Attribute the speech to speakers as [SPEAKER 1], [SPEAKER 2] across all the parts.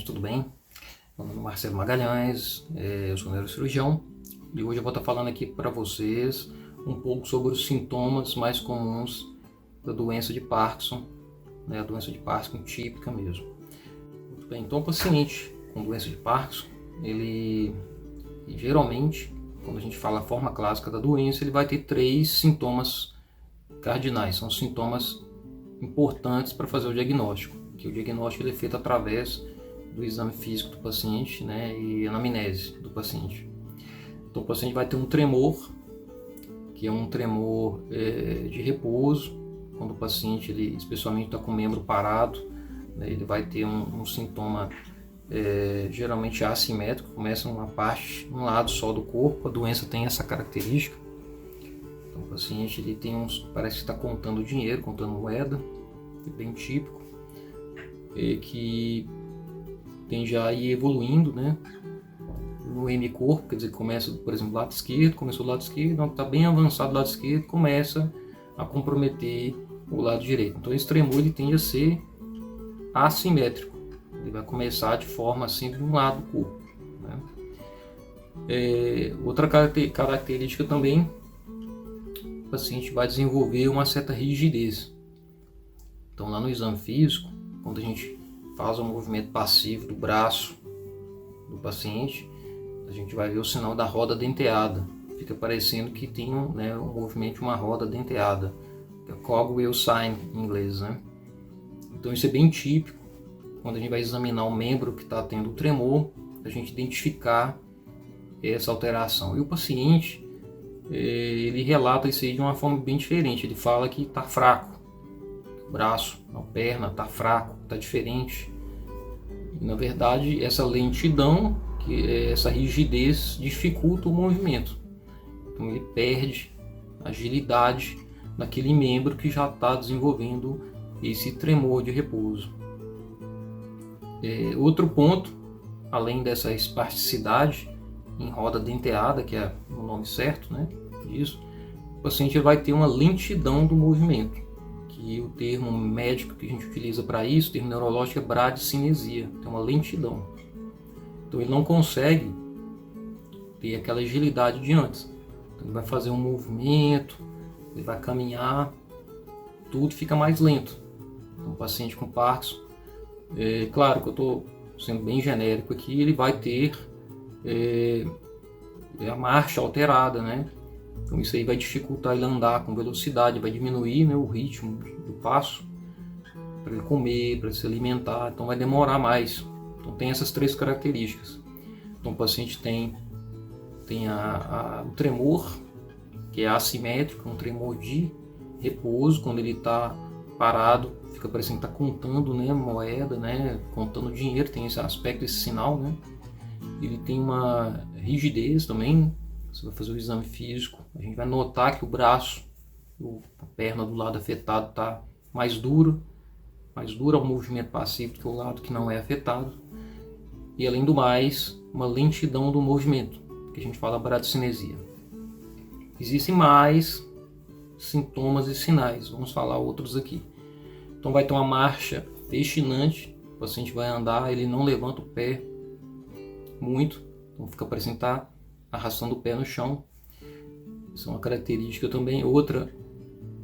[SPEAKER 1] tudo bem? Meu nome é Marcelo Magalhães, eu sou neurocirurgião e hoje eu vou estar falando aqui para vocês um pouco sobre os sintomas mais comuns da doença de Parkinson, a doença de Parkinson típica mesmo. Muito bem, então o paciente com doença de Parkinson, ele geralmente, quando a gente fala a forma clássica da doença, ele vai ter 3 sintomas cardinais, são sintomas importantes para fazer o diagnóstico, que o diagnóstico ele é feito através do exame físico do paciente, e anamnese do paciente. Então o paciente vai ter um tremor, que é um tremor de repouso, quando o paciente, ele, especialmente está com o membro parado, ele vai ter um sintoma geralmente assimétrico, começa numa parte, um lado só do corpo, a doença tem essa característica. Então o paciente ele tem parece que está contando dinheiro, contando moeda, é bem típico, que tem já ir evoluindo, no hemicorpo, quer dizer, começa, por exemplo, do lado esquerdo, começou do lado esquerdo, está bem avançado do lado esquerdo, começa a comprometer o lado direito. Então esse tremor ele tende a ser assimétrico, ele vai começar de forma sempre de um lado do corpo. Outra característica também, o paciente vai desenvolver uma certa rigidez. Então lá no exame físico, quando a gente faz um movimento passivo do braço do paciente, a gente vai ver o sinal da roda denteada. Fica parecendo que tem um movimento de uma roda denteada, que é cogwheel sign em inglês. Então isso é bem típico, quando a gente vai examinar o membro que está tendo o tremor, a gente identificar essa alteração. E o paciente, ele relata isso aí de uma forma bem diferente, ele fala que está fraco, o braço, a perna está fraco, está diferente. E, na verdade, essa lentidão, essa rigidez dificulta o movimento. Então ele perde agilidade naquele membro que já está desenvolvendo esse tremor de repouso. Outro ponto, além dessa espasticidade em roda denteada, que é o nome certo, disso, o paciente vai ter uma lentidão do movimento. E o termo médico que a gente utiliza para isso, o termo neurológico, é bradicinesia, tem uma lentidão. Então ele não consegue ter aquela agilidade de antes. Então, ele vai fazer um movimento, ele vai caminhar, tudo fica mais lento. Então o paciente com Parkinson, claro que eu estou sendo bem genérico aqui, ele vai ter a marcha alterada, Então isso aí vai dificultar ele andar com velocidade, vai diminuir o ritmo do passo para ele comer, para ele se alimentar, então vai demorar mais. Então tem essas 3 características. Então o paciente tem o tremor, que é assimétrico, um tremor de repouso, quando ele está parado, fica parecendo que está contando moeda, contando dinheiro, tem esse aspecto, esse sinal. Ele tem uma rigidez também. Você vai fazer o exame físico, a gente vai notar que o braço, a perna do lado afetado está mais duro ao movimento passivo do que o lado que não é afetado. E além do mais, uma lentidão do movimento, que a gente fala bradicinesia. Existem mais sintomas e sinais, vamos falar outros aqui. Então vai ter uma marcha fechinante, o paciente vai andar, ele não levanta o pé muito, então fica parecendo que está arrastando o pé no chão. Isso é uma característica também. Outra,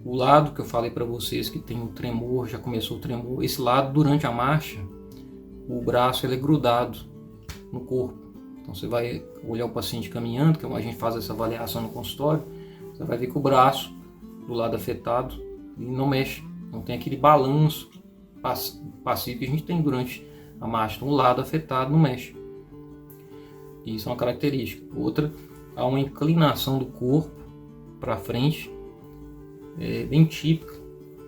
[SPEAKER 1] o lado que eu falei para vocês que tem o tremor, já começou o tremor, esse lado durante a marcha, o braço ele é grudado no corpo. Então você vai olhar o paciente caminhando, que a gente faz essa avaliação no consultório, você vai ver que o braço do lado afetado ele não mexe, não tem aquele balanço passivo que a gente tem durante a marcha. Então o lado afetado não mexe. Isso é uma característica. Outra, há uma inclinação do corpo para frente, bem típica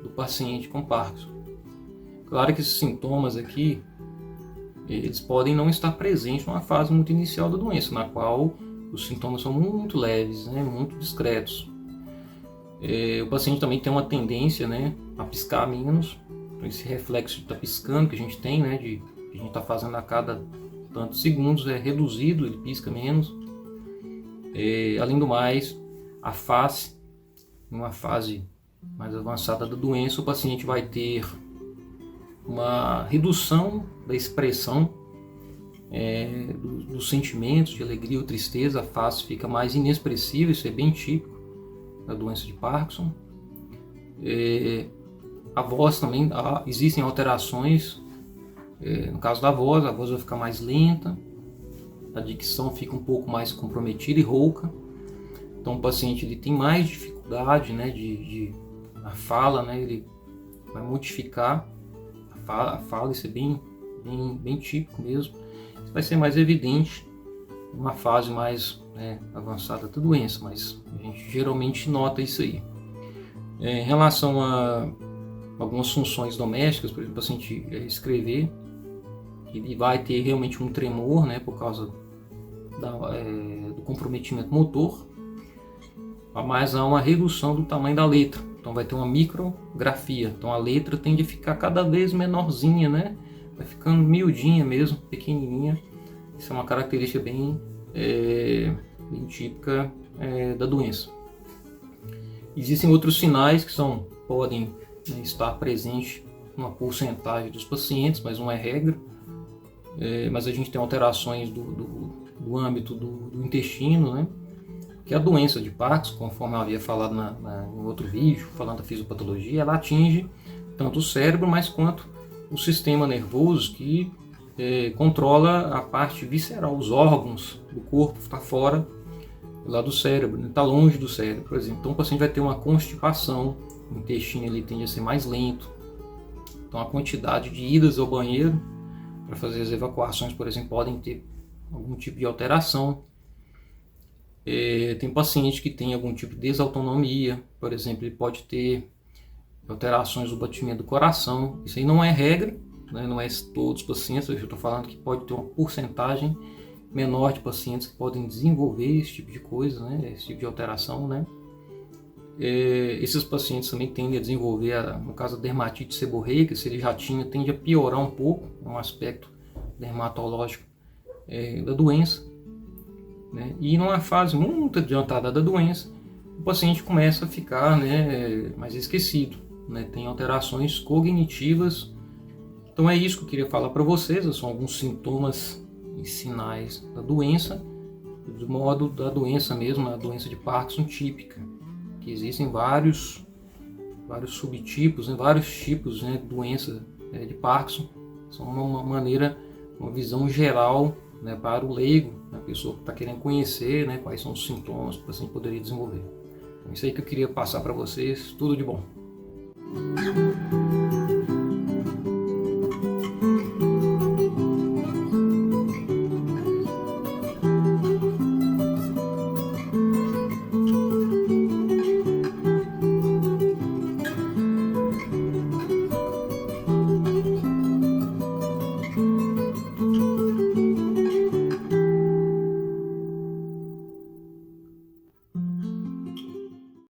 [SPEAKER 1] do paciente com Parkinson. Claro que esses sintomas aqui, eles podem não estar presentes numa fase muito inicial da doença, na qual os sintomas são muito leves, muito discretos. O paciente também tem uma tendência a piscar menos. Então esse reflexo de estar piscando que a gente tem, que a gente está fazendo a cada tantos segundos, é reduzido, ele pisca menos. Além do mais, a face, em uma fase mais avançada da doença, o paciente vai ter uma redução da expressão dos sentimentos de alegria ou tristeza, a face fica mais inexpressiva, isso é bem típico da doença de Parkinson. A voz também, existem alterações, no caso da voz, a voz vai ficar mais lenta, a dicção fica um pouco mais comprometida e rouca. Então o paciente ele tem mais dificuldade, né, a fala, né, ele vai modificar a fala, isso é bem típico mesmo. Isso vai ser mais evidente numa fase mais avançada da doença, mas a gente geralmente nota isso aí. Em relação a algumas funções domésticas, por exemplo, o paciente escrever, ele vai ter realmente um tremor, né, por causa do comprometimento motor, mas há uma redução do tamanho da letra, então vai ter uma micrografia, então a letra tende a ficar cada vez menorzinha, né, vai ficando miudinha mesmo, pequenininha. Isso é uma característica bem típica da doença. Existem outros sinais que podem estar presentes numa porcentagem dos pacientes, mas não é regra. Mas a gente tem alterações do âmbito do intestino, né? Que a doença de Parkinson, conforme eu havia falado em outro vídeo, falando da fisiopatologia, ela atinge tanto o cérebro, mas quanto o sistema nervoso que controla a parte visceral, os órgãos do corpo, está fora lá do cérebro, está longe do cérebro, por exemplo. Então o paciente vai ter uma constipação, o intestino ele tende a ser mais lento, então a quantidade de idas ao banheiro para fazer as evacuações, por exemplo, podem ter algum tipo de alteração. Tem paciente que tem algum tipo de desautonomia, por exemplo, ele pode ter alterações do batimento do coração. Isso aí não é regra, né? Não é todos os pacientes, eu estou falando que pode ter uma porcentagem menor de pacientes que podem desenvolver esse tipo de coisa, né? Esse tipo de alteração, né? Esses pacientes também tendem a desenvolver, no caso da dermatite seborreica, se ele já tinha, tende a piorar um pouco, um aspecto dermatológico da doença, né? E numa fase muito adiantada da doença, o paciente começa a ficar, né, mais esquecido, né? Tem alterações cognitivas. Então é isso que eu queria falar para vocês, são alguns sintomas e sinais da doença, do modo da doença mesmo, a doença de Parkinson típica, que existem vários subtipos, né, vários tipos, né, de doença de Parkinson. São uma visão geral, né, para o leigo, a pessoa que está querendo conhecer, né, quais são os sintomas que o paciente poderia desenvolver. Então, isso aí que eu queria passar para vocês. Tudo de bom.